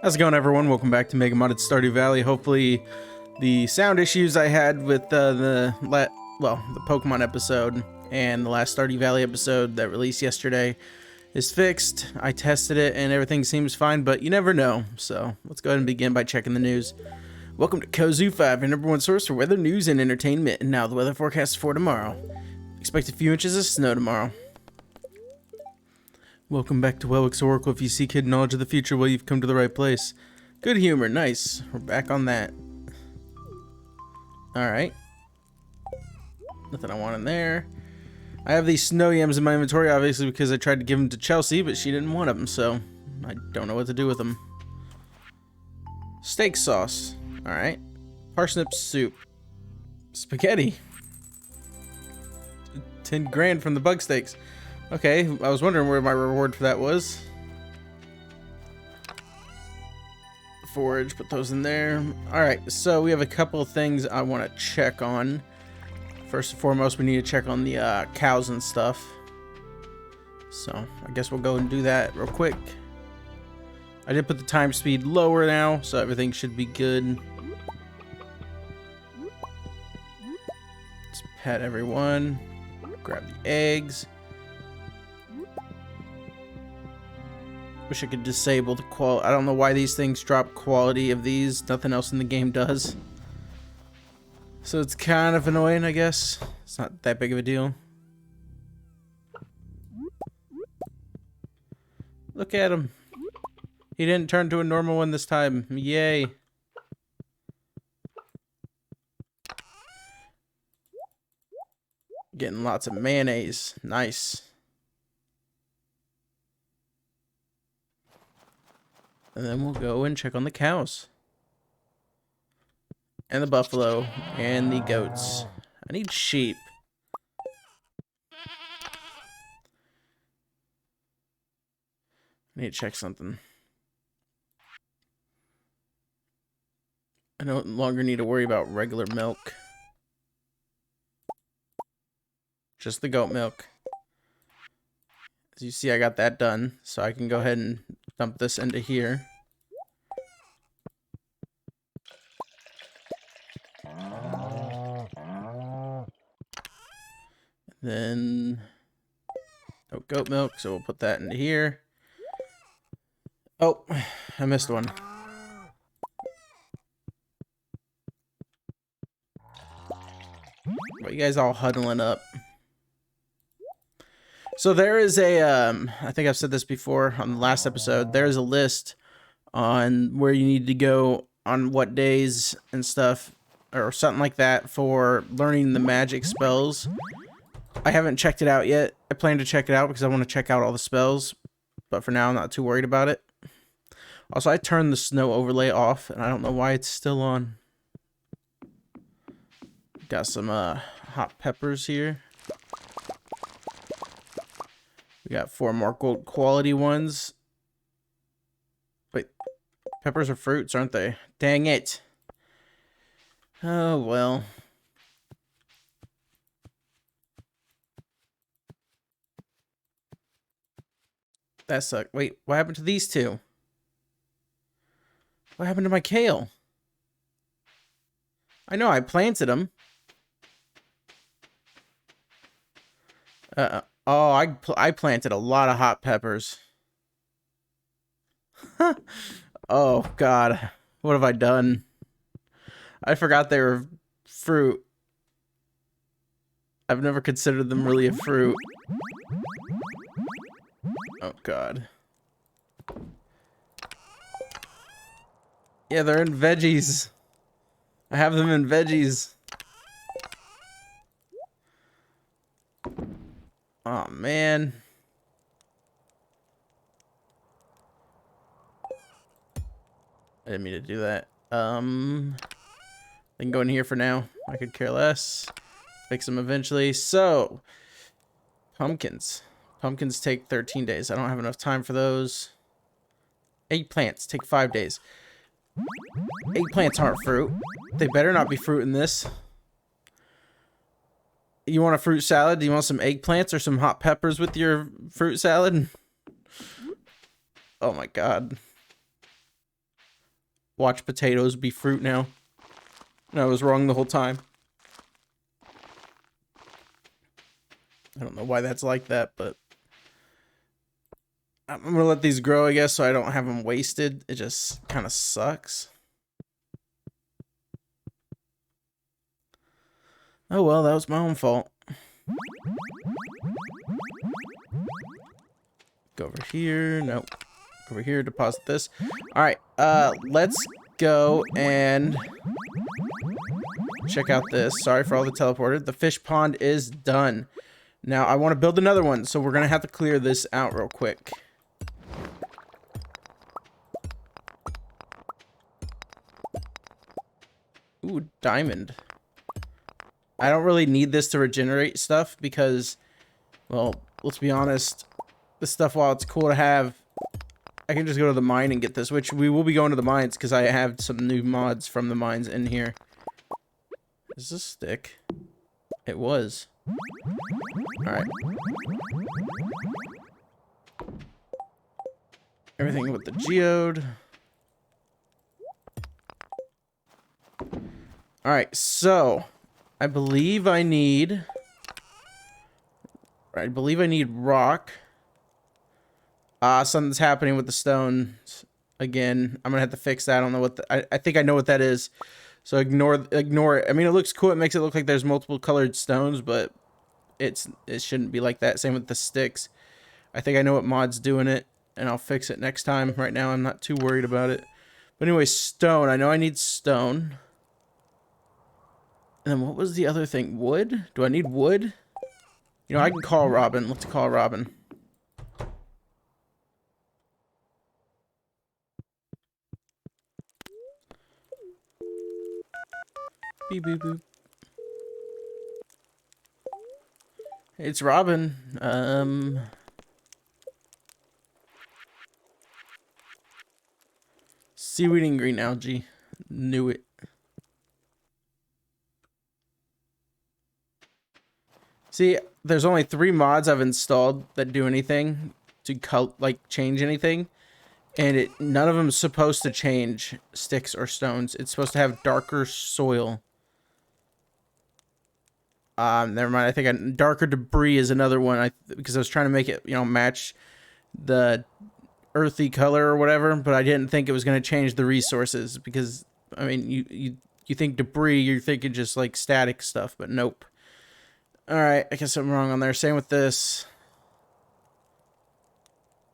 How's it going, everyone? Welcome back to Mega Modded Stardew Valley. Hopefully the sound issues I had with the Pokemon episode and the last Stardew Valley episode that released yesterday is fixed. I tested it and everything seems fine, but you never know. So let's go ahead and begin by checking the news. Welcome to Kozu 5, your number one source for weather, news, and entertainment. And now the weather forecast for tomorrow. Expect a few inches of snow tomorrow. Welcome back to Welwick's Oracle. If you seek hidden knowledge of the future, well, you've come to the right place. Good humor, nice. We're back on that. Alright. Nothing I want in there. I have these snow yams in my inventory, obviously, because I tried to give them to Chelsea, but she didn't want them, so I don't know what to do with them. Steak sauce. Alright. Parsnip soup. Spaghetti. 10 grand from the bug steaks. Okay, I was wondering where my reward for that was. Forage, put those in there. Alright, so we have a couple of things I want to check on. First and foremost, we need to check on the cows and stuff. So, I guess we'll go and do that real quick. I did put the time speed lower now, so everything should be good. Let's pet everyone. Grab the eggs. Wish I could disable the quality. I don't know why these things drop quality of these. Nothing else in the game does. So it's kind of annoying, I guess. It's not that big of a deal. Look at him. He didn't turn to a normal one this time. Yay. Getting lots of mayonnaise. Nice. And then we'll go and check on the cows. And the buffalo. And the goats. I need sheep. I need to check something. I no longer need to worry about regular milk. Just the goat milk. As you see, I got that done. So I can go ahead and dump this into here. Then no goat milk, so we'll put that into here. Oh, I missed one. Why are you guys all huddling up? So there is a, I think I've said this before on the last episode, there's a list on where you need to go on what days and stuff, or something like that, for learning the magic spells. I haven't checked it out yet. I plan to check it out because I want to check out all the spells, but for now I'm not too worried about it. Also, I turned the snow overlay off, and I don't know why it's still on. Got some hot peppers here. We got 4 more gold quality ones. Wait, peppers are fruits, aren't they? Dang it. Oh, well. That sucked. Wait, what happened to these two? What happened to my kale? I know, I planted them. Oh, I planted a lot of hot peppers. Oh, God. What have I done? I forgot they were fruit. I've never considered them really a fruit. Oh, God. Yeah, they're in veggies. I have them in veggies. Oh, man. I didn't mean to do that. I can go in here for now. I could care less. Fix them eventually. So, pumpkins. Pumpkins take 13 days. I don't have enough time for those. Eggplants take 5 days. Eggplants aren't fruit. They better not be fruit in this. You want a fruit salad? Do you want some eggplants or some hot peppers with your fruit salad? Oh my God. watch potatoes be fruit now. And I was wrong the whole time. I don't know why that's like that, but I'm gonna let these grow, I guess, so I don't have them wasted. It just kind of sucks. Oh well, that was my own fault. Go over here. Nope. Over here, deposit this. All right, let's go and check out this. Sorry for all the teleported. The fish pond is done. Now I want to build another one, so we're gonna have to clear this out real quick. Ooh, diamond. I don't really need this to regenerate stuff because, well, let's be honest, this stuff, while it's cool to have, I can just go to the mine and get this, which we will be going to the mines because I have some new mods from the mines in here. Is this stick? It was. Alright. Everything with the geode. Alright, so I believe I need rock. Something's happening with the stones again. I'm gonna have to fix that. I don't know what I think I know what that is. So ignore it. I mean, it looks cool. It makes it look like there's multiple colored stones, but it shouldn't be like that. Same with the sticks. I think I know what mod's doing it, and I'll fix it next time. Right now, I'm not too worried about it. But anyway, stone. I know I need stone. And then what was the other thing? Wood? Do I need wood? You know, I can call Robin. Let's call Robin. Beep, beep, boop. Hey, it's Robin. Seaweed and green algae. Knew it. See, there's only 3 mods I've installed that do anything to change anything, and none of them is supposed to change sticks or stones. It's supposed to have darker soil. Never mind. I think darker debris is another one. Because I was trying to make it, match the earthy color or whatever, but I didn't think it was going to change the resources because, I mean, you think debris, you're thinking just like static stuff, but nope. Alright, I guess I'm wrong on there. Same with this.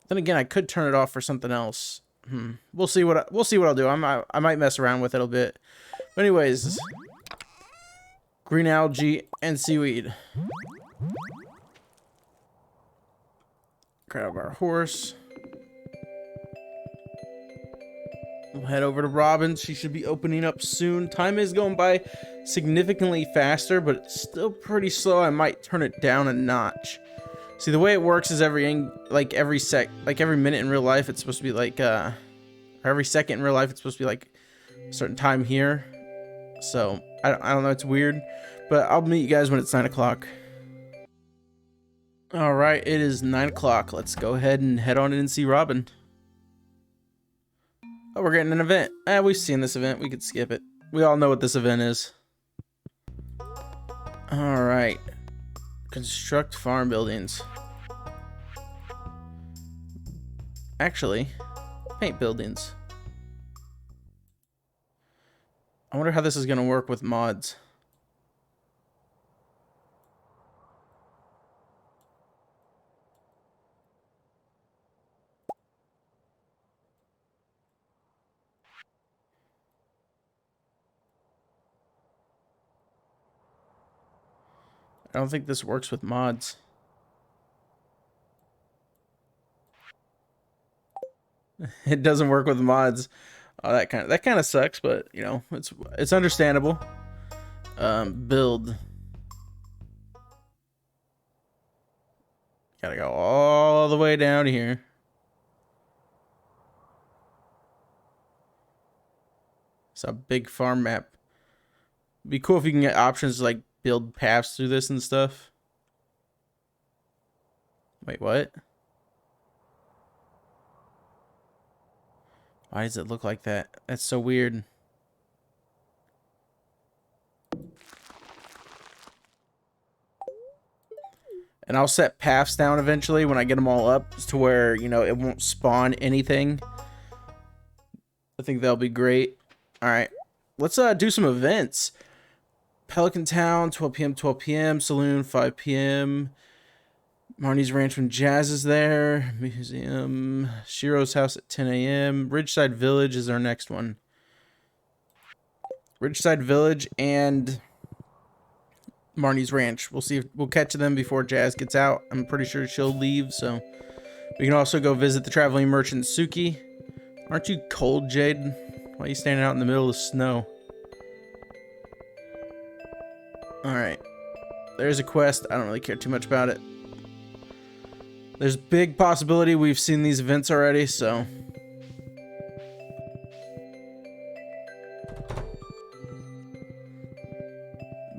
Then again, I could turn it off for something else. We'll see what I'll do. I might mess around with it a bit. But anyways, green algae and seaweed. Grab our horse. We'll head over to Robin's. She should be opening up soon. Time is going by significantly faster, but it's still pretty slow. I might turn it down a notch. See, the way it works is every minute in real life, it's supposed to be like, or every second in real life, it's supposed to be like a certain time here. So, I don't know, it's weird. But I'll meet you guys when it's 9 o'clock. Alright, it is 9 o'clock. Let's go ahead and head on in and see Robin. Oh, we're getting an event. We've seen this event. We could skip it. We all know what this event is. Alright. Construct farm buildings. Actually, paint buildings. I wonder how this is going to work with mods. I don't think this works with mods. It doesn't work with mods. Oh, that kind of sucks, but it's understandable. Build. Gotta go all the way down here. It's a big farm map. It'd be cool if you can get options to like build paths through this and stuff. Wait, what? Why does it look like that? That's so weird. And I'll set paths down eventually when I get them all up to where, you know, it won't spawn anything. I think that'll be great. All right, let's do some events. Pelican Town, 12 p.m., 12 p.m. Saloon, 5 p.m. Marnie's Ranch when Jazz is there. Museum. Shiro's house at 10 a.m. Ridgeside Village is our next one. Ridgeside Village and Marnie's Ranch. We'll see if we'll catch them before Jazz gets out. I'm pretty sure she'll leave, so we can also go visit the traveling merchant Suki. Aren't you cold, Jade? Why are you standing out in the middle of the snow? Alright. There's a quest. I don't really care too much about it. There's big possibility we've seen these events already, so...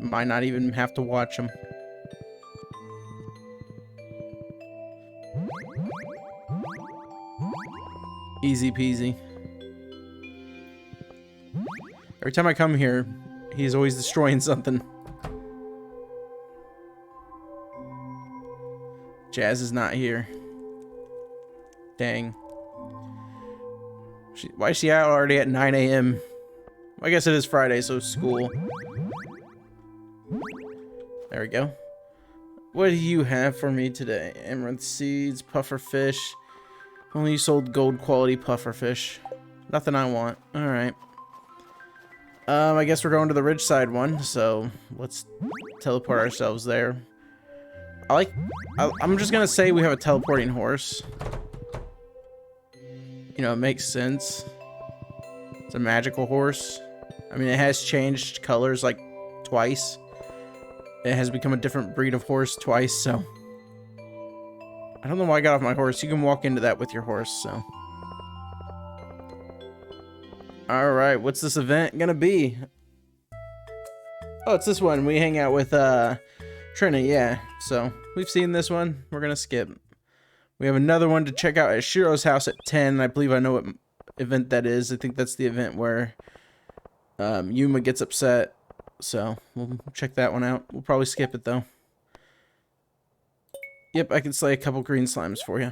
might not even have to watch them. Easy peasy. Every time I come here, he's always destroying something. Jazz is not here. Dang. Why is she out already at 9 a.m.? I guess it is Friday, so school. There we go. What do you have for me today? Amaranth seeds, puffer fish. Only sold gold quality puffer fish. Nothing I want. Alright. I guess we're going to the Ridgeside one, so let's teleport ourselves there. I'm just gonna say we have a teleporting horse. You know, it makes sense. It's a magical horse. I mean, it has changed colors like twice. It has become a different breed of horse twice, so... I don't know why I got off my horse. You can walk into that with your horse, so... Alright, what's this event gonna be? Oh, it's this one. We hang out with, Trina, yeah. So, we've seen this one. We're gonna skip. We have another one to check out at Shiro's house at 10. I believe I know what event that is. I think that's the event where Yuma gets upset. So, we'll check that one out. We'll probably skip it, though. Yep, I can slay a couple green slimes for you.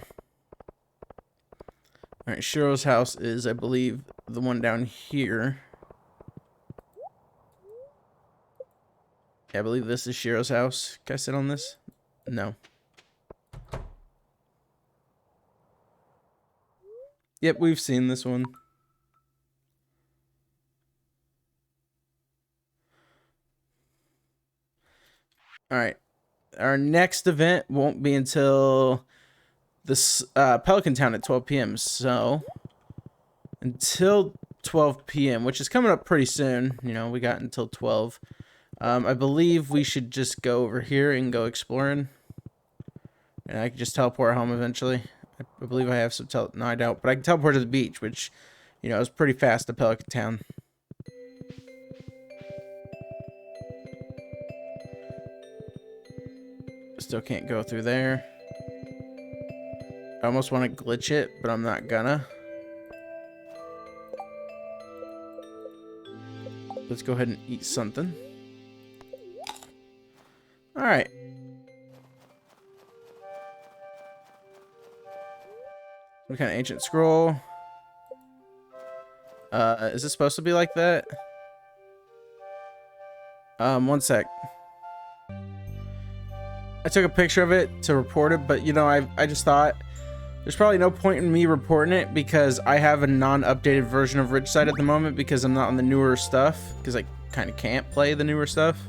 Alright, Shiro's house is, I believe, the one down here. Yeah, I believe this is Shiro's house. Can I sit on this? No. Yep, we've seen this one. Alright. Our next event won't be until this Pelican Town at 12 p.m. So, until 12 p.m., which is coming up pretty soon. You know, we got until 12. I believe we should just go over here and go exploring. And I can just teleport home eventually. I believe I have some no, I don't. But I can teleport to the beach, which, you know, is pretty fast to Pelican Town. Still can't go through there. I almost want to glitch it, but I'm not gonna. Let's go ahead and eat something. Alright. What kind of ancient scroll? Is this supposed to be like that? One sec. I took a picture of it to report it, but you know, I just thought there's probably no point in me reporting it because I have a non-updated version of Ridgeside at the moment because I'm not on the newer stuff because I kind of can't play the newer stuff.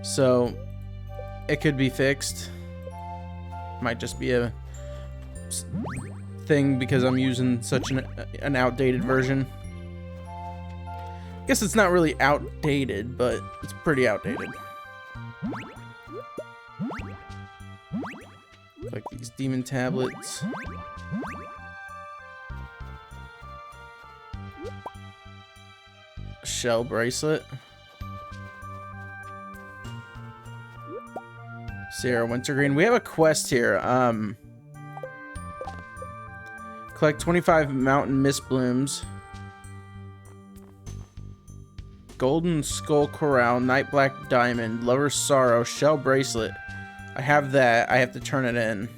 So it could be fixed. Might just be a thing because I'm using such an outdated version. I guess it's not really outdated, but it's pretty outdated. Like these demon tablets. Shell bracelet. Sierra Wintergreen. We have a quest here. Collect 25 mountain mist blooms. Golden skull corral, night black diamond, lover's sorrow, shell bracelet. I have that. I have to turn it in.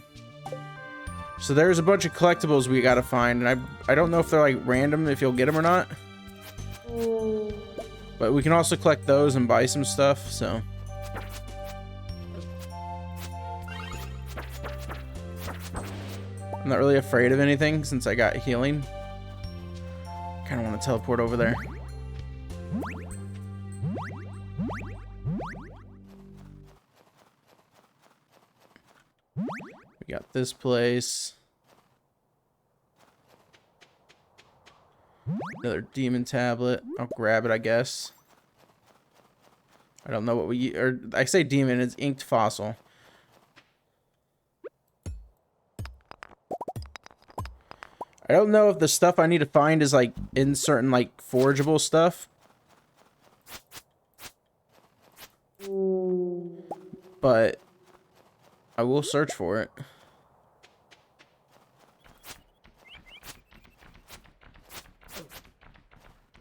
So there's a bunch of collectibles we gotta find, and I don't know if they're like random if you'll get them or not. But we can also collect those and buy some stuff, so. I'm not really afraid of anything since I got healing. Kinda wanna teleport over there. We got this place. Another demon tablet. I'll grab it, I guess. I don't know what we... Or, I say demon, it's inked fossil. I don't know if the stuff I need to find is, like, in certain, like, forageable stuff. But I will search for it.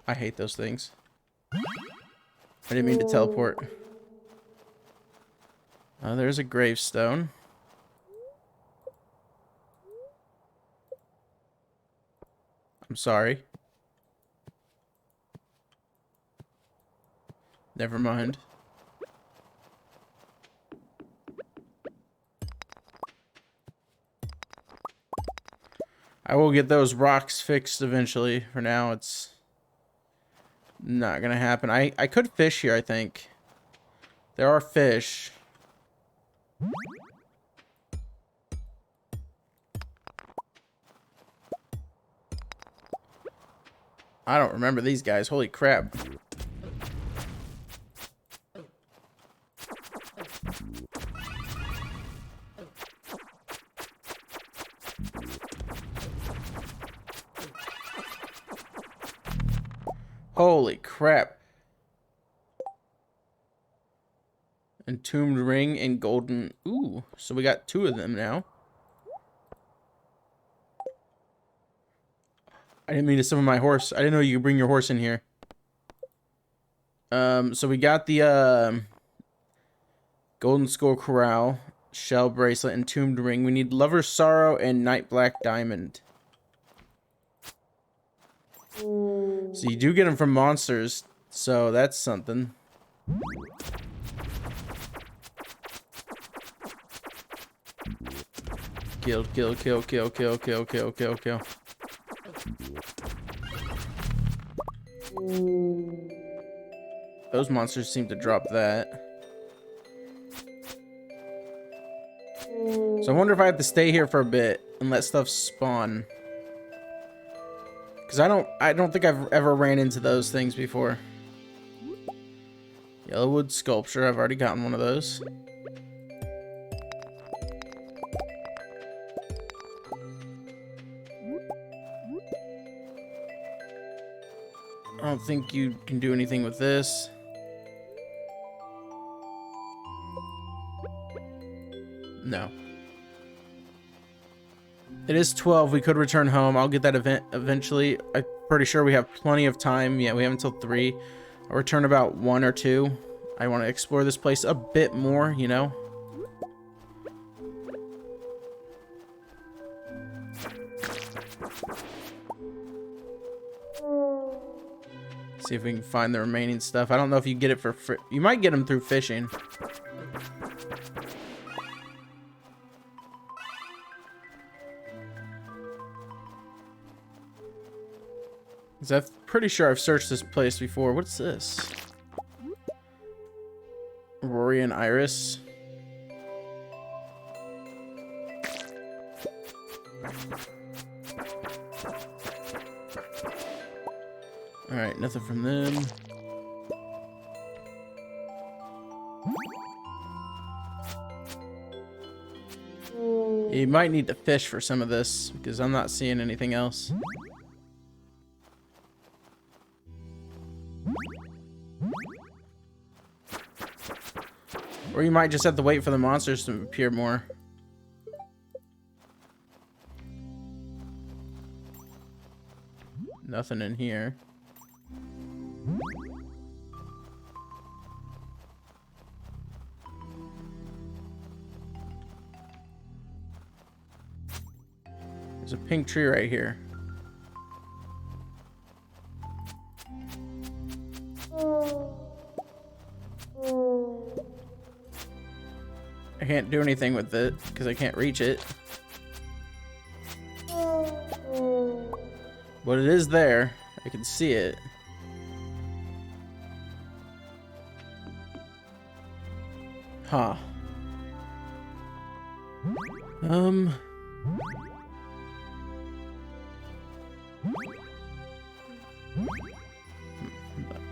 I hate those things. I didn't mean to teleport. There's a gravestone. I'm sorry. Never mind. I will get those rocks fixed eventually. For now, it's not gonna happen. I could fish here, I think. There are fish. I don't remember these guys. Holy crap. Holy crap. Entombed ring and golden... Ooh, so we got 2 of them now. I didn't mean to summon my horse. I didn't know you could bring your horse in here. So we got the golden skull corral, shell bracelet, entombed ring. We need lover's sorrow and night black diamond. So you do get them from monsters, so that's something. Kill, kill, kill, kill, kill, kill, kill, kill, kill. Those monsters seem to drop that. So I wonder if I have to stay here for a bit and let stuff spawn. Because I don't think I've ever ran into those things before. Yellowwood sculpture, I've already gotten one of those. I don't think you can do anything with this. No. It is 12. We could return home. I'll get that event eventually. I'm pretty sure we have plenty of time. Yeah, we have until 3. I'll return about 1 or 2. I want to explore this place a bit more, you know? See if we can find the remaining stuff. I don't know if you get it for free. You might get them through fishing. Because I'm pretty sure I've searched this place before. What's this? Rory and Iris. Alright, nothing from them. You might need to fish for some of this, because I'm not seeing anything else. Or you might just have to wait for the monsters to appear more. Nothing in here. There's a pink tree right here. I can't do anything with it because I can't reach it. But it is there. I can see it. Huh.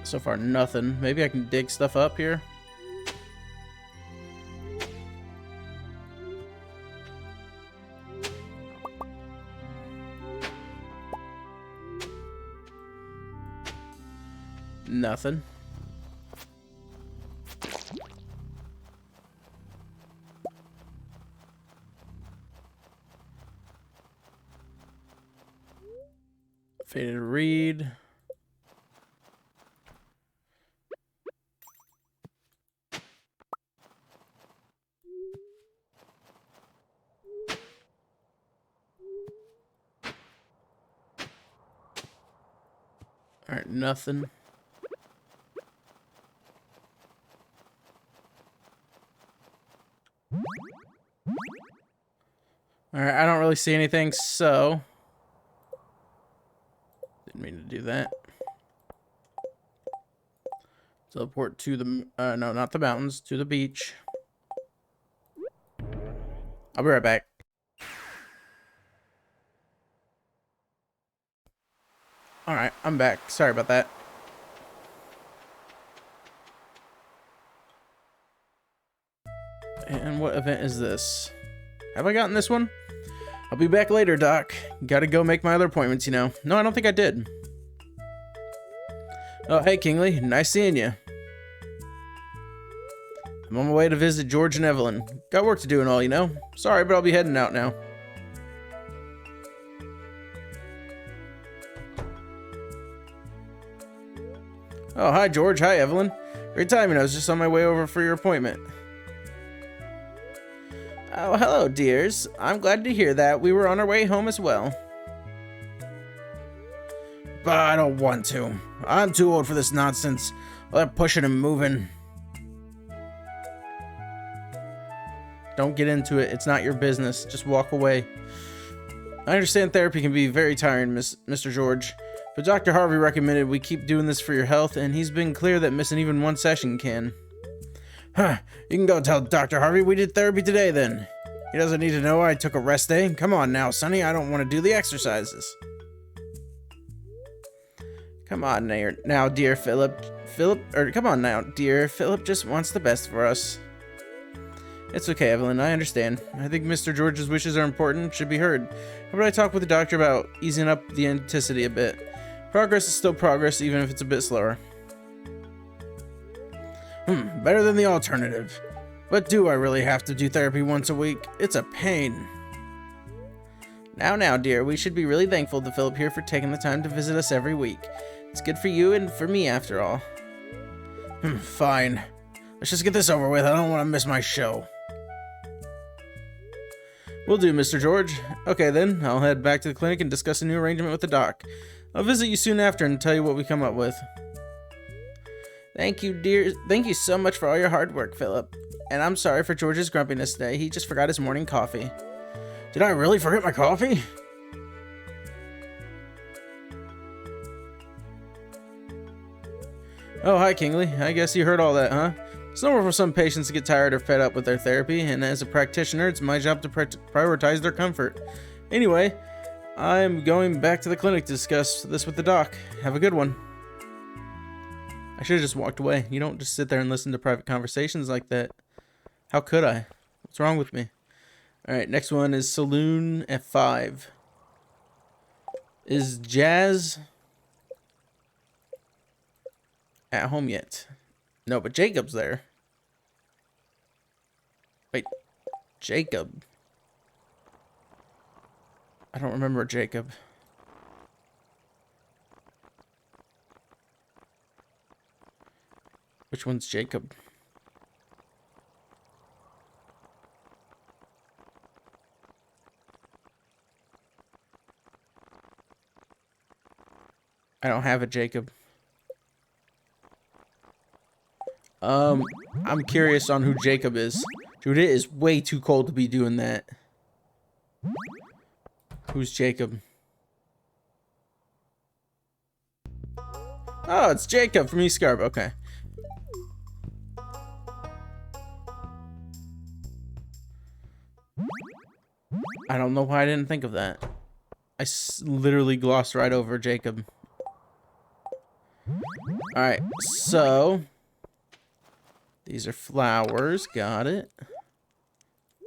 So far, nothing. Maybe I can dig stuff up here. Nothing. Faded reed. Alright, nothing. Alright, I don't really see anything, so... Didn't mean to do that. Teleport to the... no, not the mountains. To the beach. I'll be right back. Alright, I'm back. Sorry about that. And what event is this? Have I gotten this one? I'll be back later, Doc. Gotta go make my other appointments, you know. No, I don't think I did. Oh, hey, Kingsley. Nice seeing you. I'm on my way to visit George and Evelyn. Got work to do and all, you know. Sorry, but I'll be heading out now. Oh, hi, George. Hi, Evelyn. Great timing. I was just on my way over for your appointment. Oh, hello, dears. I'm glad to hear that. We were on our way home as well. But I don't want to. I'm too old for this nonsense. All that pushing and moving. Don't get into it. It's not your business. Just walk away. I understand therapy can be very tiring, Mr. George. But Dr. Harvey recommended we keep doing this for your health, and he's been clear that missing even one session can. Huh. You can go tell Dr. Harvey we did therapy today, then. He doesn't need to know I took a rest day. Come on now, Sonny. I don't want to do the exercises. Come on now, dear Philip. Come on now, dear. Philip just wants the best for us. It's okay, Evelyn. I understand. I think Mr. George's wishes are important, should be heard. How about I talk with the doctor about easing up the intensity a bit? Progress is still progress, even if it's a bit slower. Better than the alternative. But do I really have to do therapy once a week? It's a pain. Now, dear, we should be really thankful to Philip here for taking the time to visit us every week. It's good for you and for me, after all. Fine. Let's just get this over with. I don't want to miss my show. Will do, Mr. George. Okay, then. I'll head back to the clinic and discuss a new arrangement with the doc. I'll visit you soon after and tell you what we come up with. Thank you, dear. Thank you so much for all your hard work, Philip. And I'm sorry for George's grumpiness today. He just forgot his morning coffee. Did I really forget my coffee? Oh, hi, Kingsley. I guess you heard all that, huh? It's normal for some patients to get tired or fed up with their therapy, and as a practitioner, it's my job to prioritize their comfort. Anyway, I'm going back to the clinic to discuss this with the doc. Have a good one. I should have just walked away. You don't just sit there and listen to private conversations like that. How could I? What's wrong with me? Alright, next one is Saloon F5. Is Jazz at home yet? No, but Jacob's there. Wait, Jacob? I don't remember Jacob. Which one's Jacob? I don't have a Jacob. I'm curious on who Jacob is. Dude, it is way too cold to be doing that. Who's Jacob? Oh, it's Jacob from East Scarp. Okay. I don't know why I didn't think of that. I literally glossed right over Jacob. Alright, so... these are flowers. Got it.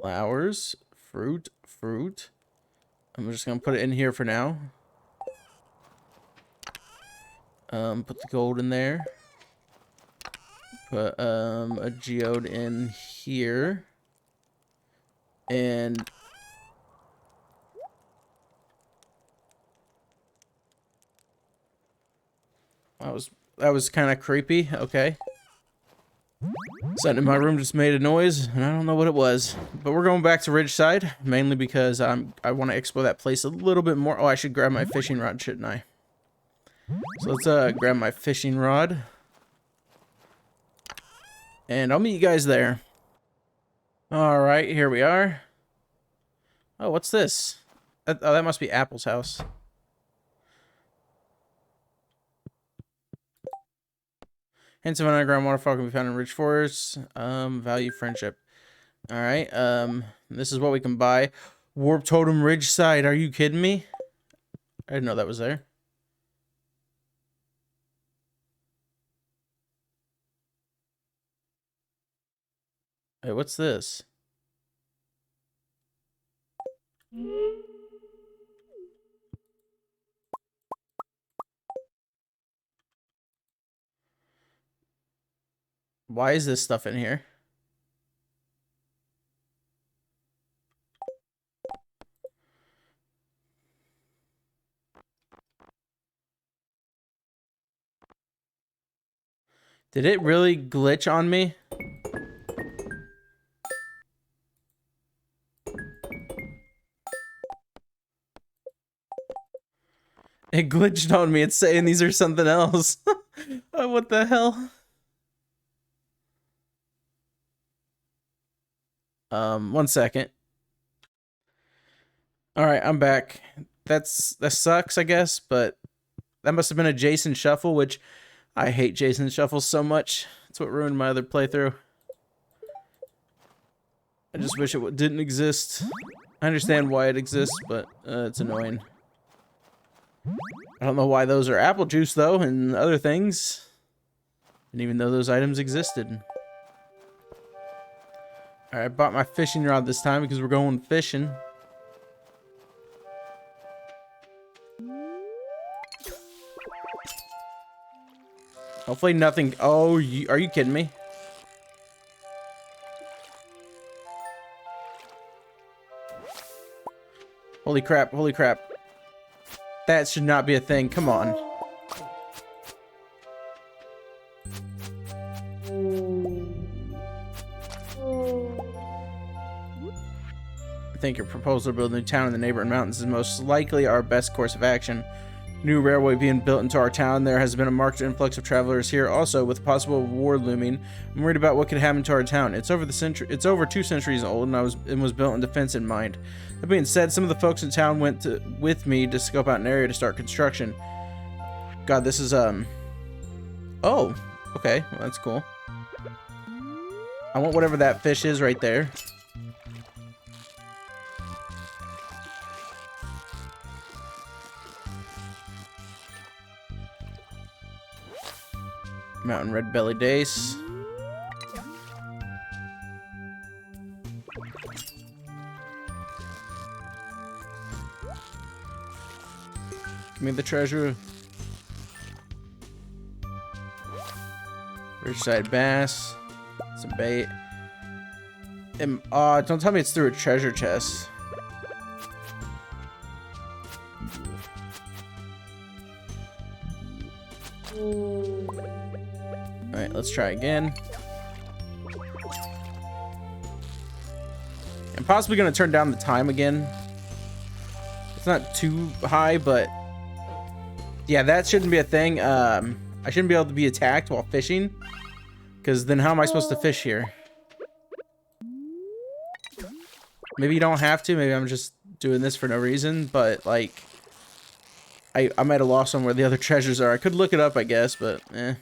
Flowers. Fruit. Fruit. I'm just gonna put it in here for now. Put the gold in there. Put a geode in here. And that was kind of creepy. Okay. Something in my room just made a noise, and I don't know what it was. But we're going back to Ridgeside, mainly because I want to explore that place a little bit more. Oh, I should grab my fishing rod, shouldn't I? So let's grab my fishing rod. And I'll meet you guys there. Alright, here we are. Oh, what's this? Oh, that must be Apple's house. Hints of an underground waterfall can be found in rich forests. Value friendship. Alright, this is what we can buy. Warp Totem Ridgeside. Are you kidding me? I didn't know that was there. Hey, what's this? Why is this stuff in here? Did it really glitch on me? It glitched on me. It's saying these are something else. Oh, what the hell? One second. Alright, I'm back. That sucks, I guess, but that must have been a Jason Shuffle, which I hate Jason Shuffles so much. That's what ruined my other playthrough. I just wish it didn't exist. I understand why it exists, but it's annoying. I don't know why those are apple juice, though, and other things. And even though those items existed. Alright, I bought my fishing rod this time because we're going fishing. Hopefully nothing... Oh, are you kidding me? Holy crap, holy crap. That should not be a thing. Come on. I think your proposal to build a new town in the neighboring mountains is most likely our best course of action. New railway being built into our town, there has been a marked influx of travelers here. Also, with possible war looming, I'm worried about what could happen to our town. It's over 2 centuries old, and was built in defense in mind. That being said, some of the folks in town went with me to scope out an area to start construction. God, this is oh, okay, well, that's cool. I want whatever that fish is right there. Mountain red belly dace. Give me the treasure. Ridgeside bass. Some bait. Don't tell me it's through a treasure chest. Alright, let's try again. I'm possibly going to turn down the time again. It's not too high, but yeah, that shouldn't be a thing. I shouldn't be able to be attacked while fishing, because then how am I supposed to fish here? Maybe you don't have to. Maybe I'm just doing this for no reason, but like I might have lost some where the other treasures are. I could look it up, I guess, but eh.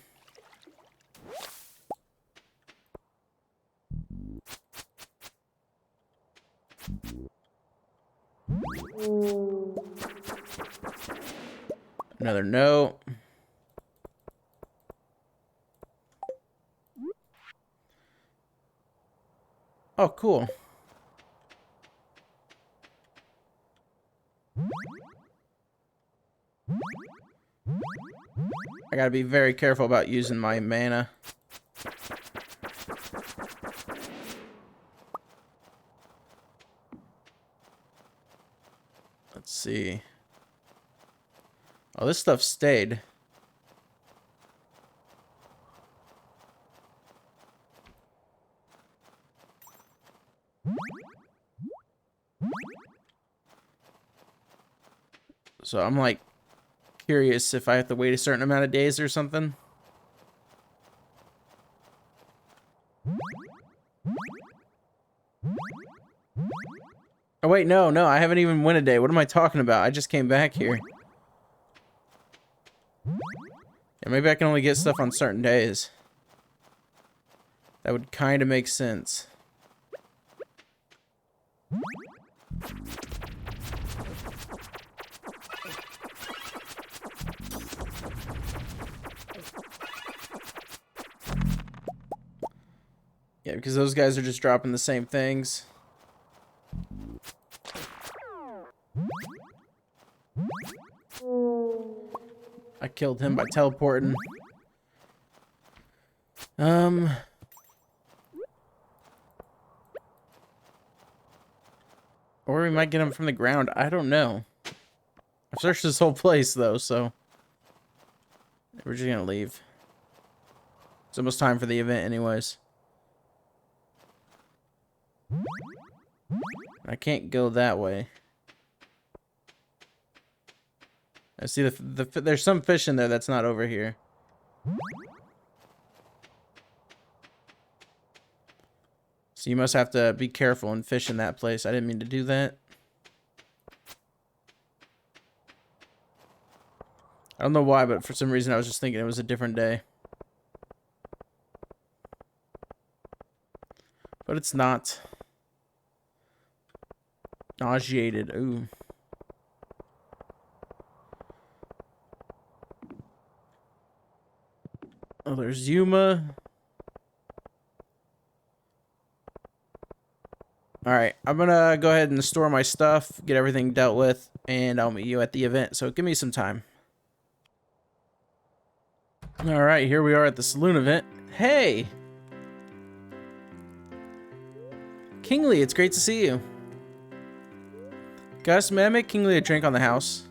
Another note. Oh, cool. I gotta be very careful about using my mana. Let's see. Oh, this stuff stayed. So I'm like curious if I have to wait a certain amount of days or something. Oh wait, no, I haven't even went a day. What am I talking about? I just came back here. Yeah, maybe I can only get stuff on certain days. That would kind of make sense. Yeah, because those guys are just dropping the same things. I killed him by teleporting. Or we might get him from the ground. I don't know. I've searched this whole place, though, so we're just gonna leave. It's almost time for the event anyways. I can't go that way. I see there's some fish in there that's not over here. So you must have to be careful and fish in that place. I didn't mean to do that. I don't know why, but for some reason I was just thinking it was a different day. But it's not. Nauseated. Ooh. Oh, there's Yuma. Alright, I'm gonna go ahead and store my stuff, get everything dealt with, and I'll meet you at the event, so give me some time. Alright, here we are at the Saloon Event. Hey! Kingly, it's great to see you. Gus, may I make Kingly a drink on the house?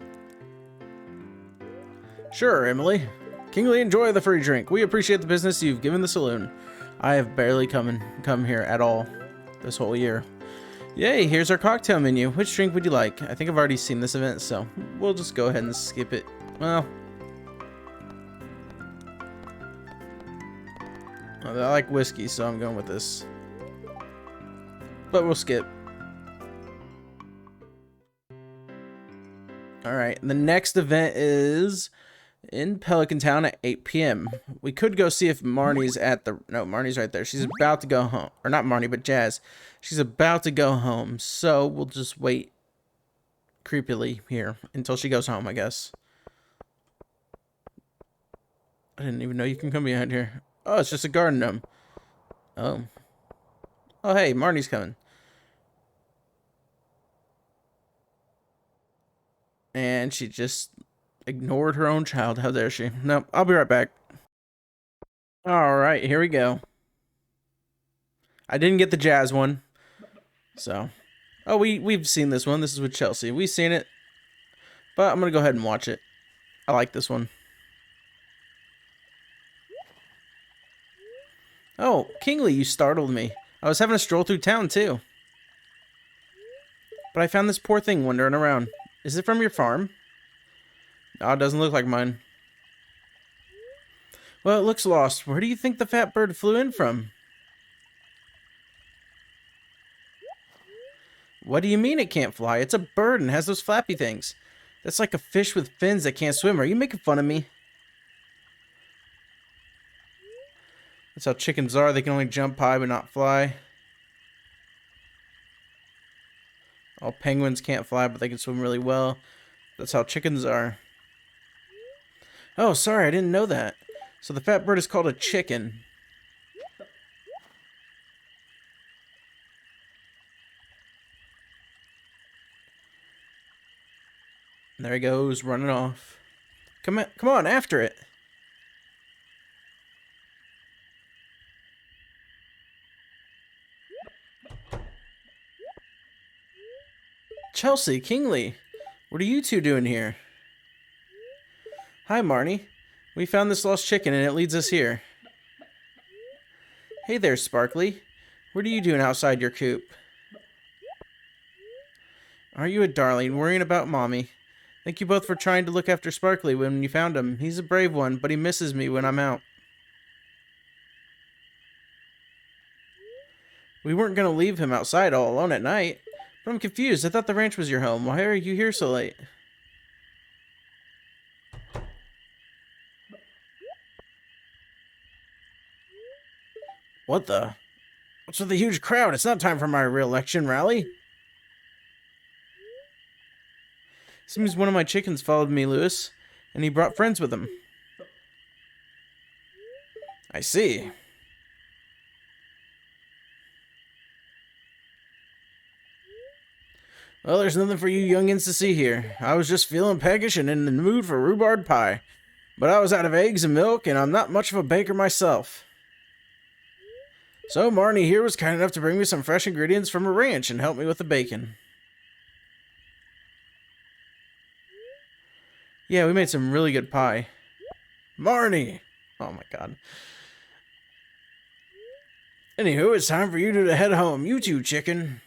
Sure, Emily. Kingly, enjoy the free drink. We appreciate the business you've given the saloon. I have barely come here at all this whole year. Yay, here's our cocktail menu. Which drink would you like? I think I've already seen this event, so we'll just go ahead and skip it. Well, I like whiskey, so I'm going with this. But we'll skip. Alright, the next event is in Pelican Town at 8 p.m. We could go see if Marnie's at the... No, Marnie's right there. She's about to go home. Or not Marnie, but Jazz. She's about to go home. So we'll just wait creepily here until she goes home, I guess. I didn't even know you can come behind here. Oh, it's just a garden gnome. Oh. Oh, hey, Marnie's coming. And she just ignored her own child. How dare she? Nope, I'll be right back. Alright, here we go. I didn't get the Jazz one. So. Oh, we've seen this one. This is with Chelsea. We've seen it. But I'm going to go ahead and watch it. I like this one. Oh, Kingly, you startled me. I was having a stroll through town, too. But I found this poor thing wandering around. Is it from your farm? Oh, it doesn't look like mine. Well, it looks lost. Where do you think the fat bird flew in from? What do you mean it can't fly? It's a bird and has those flappy things. That's like a fish with fins that can't swim. Are you making fun of me? That's how chickens are. They can only jump high but not fly. All penguins can't fly, but they can swim really well. That's how chickens are. Oh, sorry, I didn't know that. So the fat bird is called a chicken. There he goes, running off. Come on, after it. Chelsea, Kingly, what are you two doing here? Hi, Marnie. We found this lost chicken and it leads us here. Hey there, Sparkly. What are you doing outside your coop? Aren't you a darling, worrying about Mommy? Thank you both for trying to look after Sparkly when you found him. He's a brave one, but he misses me when I'm out. We weren't going to leave him outside all alone at night. But I'm confused. I thought the ranch was your home. Why are you here so late? What the? What's with the huge crowd? It's not time for my re-election rally. Seems one of my chickens followed me, Lewis, and he brought friends with him. I see. Well, there's nothing for you youngins to see here. I was just feeling peckish and in the mood for rhubarb pie. But I was out of eggs and milk, and I'm not much of a baker myself. So Marnie here was kind enough to bring me some fresh ingredients from a ranch and help me with the bacon. Yeah, we made some really good pie. Marnie! Oh my god. Anywho, it's time for you to head home. You two, chicken.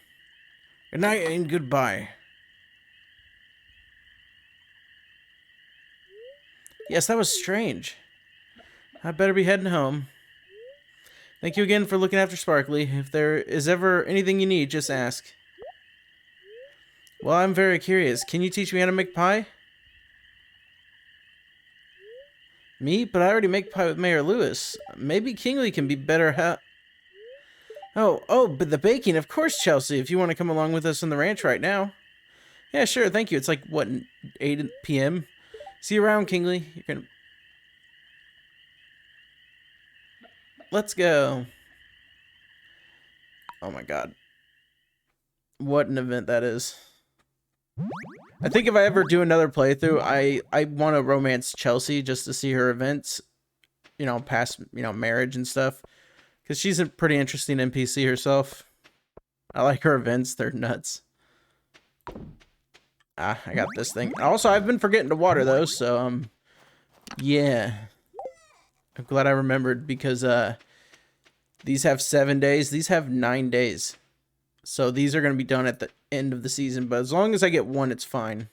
Good night and goodbye. Yes, that was strange. I better be heading home. Thank you again for looking after Sparkly. If there is ever anything you need, just ask. Well, I'm very curious. Can you teach me how to make pie? Me? But I already make pie with Mayor Lewis. Maybe Kingly can be better Oh, but the baking, of course, Chelsea, if you want to come along with us on the ranch right now. Yeah, sure, thank you. It's like, what, 8 p.m.? See you around, Kingly. You're gonna... Let's go. Oh my god. What an event that is. I think if I ever do another playthrough, I want to romance Chelsea just to see her events. You know, past, marriage and stuff. Because she's a pretty interesting NPC herself. I like her events. They're nuts. Ah, I got this thing. Also, I've been forgetting to water those, so, yeah. I'm glad I remembered because, these have 7 days. These have 9 days. So these are going to be done at the end of the season. But as long as I get one, it's fine.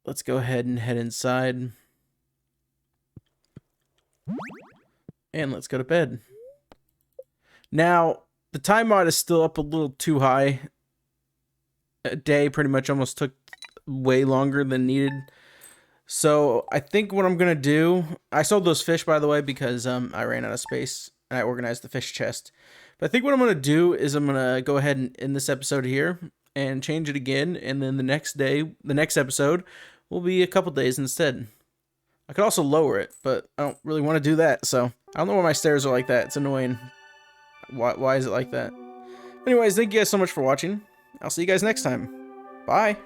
Let's go ahead and head inside. And let's go to bed. Now, the time mod is still up a little too high. A day pretty much almost took way longer than needed. So I think what I'm going to do... I sold those fish, by the way, because I ran out of space. And I organized the fish chest. But I think what I'm going to do is I'm going to go ahead and end this episode here. And change it again. And then the next episode, will be a couple days instead. I could also lower it, but I don't really want to do that. So I don't know why my stairs are like that. It's annoying. Why is it like that? Anyways, thank you guys so much for watching. I'll see you guys next time. Bye.